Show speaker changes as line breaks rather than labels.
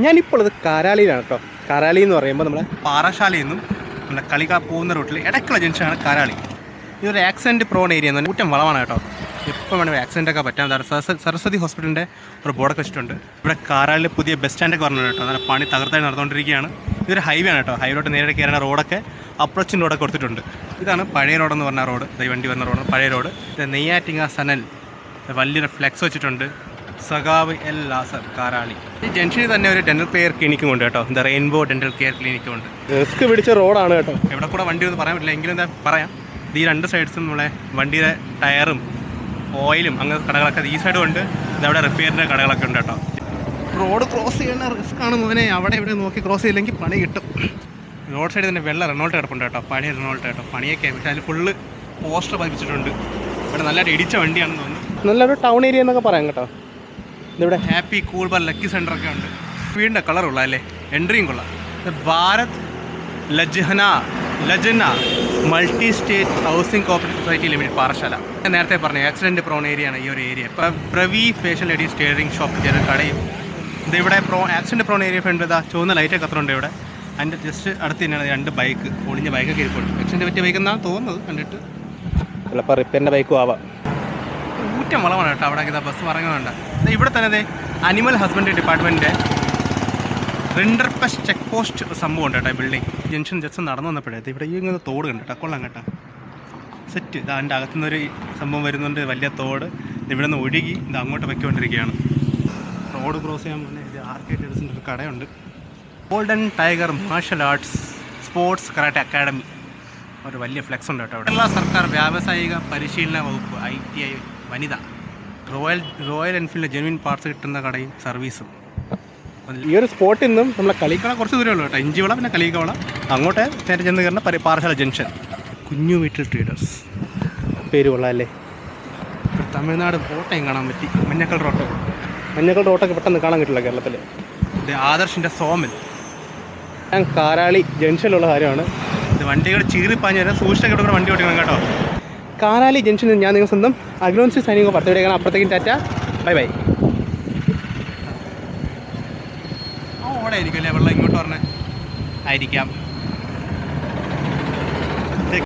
ഞാനിപ്പോൾ ഇത് കാരാളിയിലാണ് കേട്ടോ. കാരാളി എന്ന് പറയുമ്പോൾ നമ്മുടെ പാറശാലയിൽ നിന്നും നമ്മുടെ കളിക്കാ പോകുന്ന റൂട്ടിൽ ഇടയ്ക്കുള്ള ജംഗ്ഷനാണ് കാരാളി. ഇതൊരു ആക്സിഡൻറ്റ് പ്രോൺ ഏരിയ എന്ന് പറഞ്ഞാൽ വളവാണ് കേട്ടോ. എപ്പോൾ വേണമെങ്കിൽ ആക്സിഡൻ്റൊക്കെ പറ്റാം. സരസ്വതി ഹോസ്പിറ്റലിൻ്റെ ഒരു ബോർഡൊക്കെ വെച്ചിട്ടുണ്ട്. ഇവിടെ കാരാളിൽ പുതിയ ബസ് സ്റ്റാൻഡൊക്കെ പറഞ്ഞിട്ടുണ്ട് കേട്ടോ. നല്ല പണി തകർത്തായി നടന്നുകൊണ്ടിരിക്കുകയാണ്. ഇതൊരു ഹൈവേ ആണ് കേട്ടോ. ഹൈവേലോട്ട് നേരെ കയറുന്ന റോഡൊക്കെ അപ്രോച്ചിൻ്റെ റോഡൊക്കെ കൊടുത്തിട്ടുണ്ട്. ഇതാണ് പഴയ റോഡെന്ന് പറഞ്ഞ റോഡ്. വണ്ടി വരുന്ന റോഡ് പഴയ റോഡ്. ഇത് നെയ്യാറ്റിങ്ങ സനൽ വലിയൊരു ഫ്ലെക്സ് വെച്ചിട്ടുണ്ട്. സഖാവ് എൽ ലാസർ കാരാളി. ഈ ജംഗ്ഷനിൽ തന്നെ ഒരു ഡെൻ്റൽ കെയർ ക്ലിനിക്കും ഉണ്ട് കേട്ടോ. ദ റെയിൻബോ ഡെൻ്റൽ കെയർ ക്ലിനിക്കും ഉണ്ട്. റിസ്ക് പിടിച്ച റോഡാണ് കേട്ടോ. എവിടെ കൂടെ വണ്ടി ഒന്നും പറയാൻ പറ്റില്ല, എങ്കിലും എന്താ പറയാം. ഈ രണ്ട് സൈഡ്സും നമ്മളെ വണ്ടിയുടെ ടയറും ഓയിലും അങ്ങനത്തെ കടകളൊക്കെ ഈ സൈഡും ഉണ്ട്. ഇതവിടെ റിപ്പയറിൻ്റെ കടകളൊക്കെ ഉണ്ട് കേട്ടോ. റോഡ് ക്രോസ് ചെയ്യുന്ന റിസ്ക് ആണ് മോനെ. അവിടെ ഇവിടെ നോക്കി ക്രോസ് ചെയ്തില്ലെങ്കിൽ പണി കിട്ടും. റോഡ് സൈഡിൽ തന്നെ വെള്ള റെനോൾട്ട് കിടപ്പുണ്ട് കേട്ടോ. പഴയ റെനോൾട്ട് കേട്ടോ. പണിയൊക്കെ പക്ഷേ അതിൽ ഫുള്ള് പോസ്റ്റർ പതിപ്പിച്ചിട്ടുണ്ട്. ഇവിടെ നല്ലൊരു ഇടിച്ച വണ്ടിയാണെന്ന് തോന്നുന്നു. നല്ലൊരു ടൗൺ ഏരിയ എന്നൊക്കെ പറയാം കേട്ടോ. ഇതിവിടെ ഹാപ്പി കൂൾ ബാർ ലക്കി സെൻ്ററൊക്കെ ഉണ്ട്. വീടിൻ്റെ കളറുള്ള അല്ലേ, എൻട്രിയും കൊള്ളാം. Bharat Lajna multi state housing cooperative society limited Parassala. ഞാൻ നേരത്തെ പറഞ്ഞു ആക്സിഡൻറ്റ് പ്രോൺ ഏരിയയാണ് ഈ ഒരു ഏരിയ. പ്രവി ഫേഷ്യൽ ലേഡി സ്റ്റെയറിംഗ് ഷോപ്പ് ചെറിയ കടയും ഇതിവിടെ ആക്സിഡൻറ്റ് പ്രോൺ ഏരിയ ഫ്രണ്ട് ഇതാ ചുവന്ന ലൈറ്റൊക്കെ കത്തുന്നുണ്ട് ഇവിടെ. അതിൻ്റെ ജസ്റ്റ് അടുത്ത് തന്നെയാണ് രണ്ട് ബൈക്ക്, ഒളിഞ്ഞ ബൈക്കൊക്കെ ഇരിപ്പുണ്ട്. ആക്സിഡൻറ്റ് പറ്റിയ ബൈക്ക് എന്നാണ് തോന്നുന്നത് കണ്ടിട്ട്. ചിലപ്പോൾ റിപ്പയറിൻ്റെ ബൈക്കും ആവാം. ഊറ്റം വളമാണ് കേട്ടോ. അവിടെ ഇതാ ബസ് പറയുന്നുണ്ട്. ഇവിടെ തന്നെ അതെ അനിമൽ ഹസ്ബൻഡറി ഡിപ്പാർട്ട്മെൻറ്റിൻ്റെ റിൻഡർപെസ്റ്റ് ചെക്ക് പോസ്റ്റ് സംഭവം ഉണ്ട് കേട്ടോ. ബിൽഡിംഗ് ജംഗ്ഷൻ ജസ്റ്റ് നടന്നു വന്നപ്പോഴേ ഇവിടെ ഈ ഇങ്ങനെ തോട് കണ്ട് കേട്ടോ. കൊള്ളാം കേട്ടോ. സെറ്റ് ഇത് അതിൻ്റെ അകത്തുനിന്നൊരു സംഭവം വരുന്നുണ്ട്. വലിയ തോട് ഇവിടെ നിന്ന് ഒഴുകി ഇത് അങ്ങോട്ട് വെക്കൊണ്ടിരിക്കുകയാണ്. റോഡ് ക്രോസ് ചെയ്യാൻ പോകുന്ന ഇത് ആർക്കേറ്റേഴ്സിൻ്റെ ഒരു കടയുണ്ട്. Golden tiger martial arts sports karate academy ഒരു വലിയ ഫ്ലെക്സ് ഉണ്ട് കേട്ടോ. കേരള സർക്കാർ വ്യാവസായിക പരിശീലന വകുപ്പ് ITI വനിത. റോയൽ എൻഫീൽഡ് ജെനുവിൻ പാർട്സ് കിട്ടുന്ന കടയും സർവീസും. ഈ ഒരു സ്പോട്ടിൽ നിന്നും നമ്മളെ കളിക്കള കുറച്ച് ദൂരമേ ഉള്ളൂ കേട്ടോ. ഇഞ്ചിവള പിന്നെ കളിക്കവള അങ്ങോട്ട് നേരെ ചെന്ന് കയറുന്ന പാറശാല ജംഗ്ഷൻ. കുഞ്ഞു വീട്ടിൽ ട്രേഡേഴ്സ് പേര് കൊള്ളാം അല്ലേ. തമിഴ്നാട് കോട്ടയം കാണാൻ പറ്റി. മഞ്ഞക്കൽ റോട്ടൊക്കെ പെട്ടെന്ന് കാണാൻ കിട്ടില്ല കേരളത്തിൽ. ഇത് ആദർശിൻ്റെ സോമിൽ. ഞാൻ കാരാളി ജംഗ്ഷനിലുള്ള കാര്യമാണ്. ഇത് വണ്ടികൾ ചീറിപ്പാഞ്ഞ് വരാൻ സൂക്ഷിച്ചൊക്കെ ഇവിടെ വണ്ടി ഓടിക്കണം കേട്ടോ. കാരാളി ജംഗ്ഷനിൽ ഞാൻ നിങ്ങൾ സ്വന്തം അഗ്നോൻസി സൈനിക പത്ത് അപ്പുറത്തേക്കും ടാറ്റ ബൈ ബൈ. ഓടെ ആയിരിക്കും അല്ലേ വെള്ളം ഇങ്ങോട്ട് പറഞ്ഞേ ആയിരിക്കാം.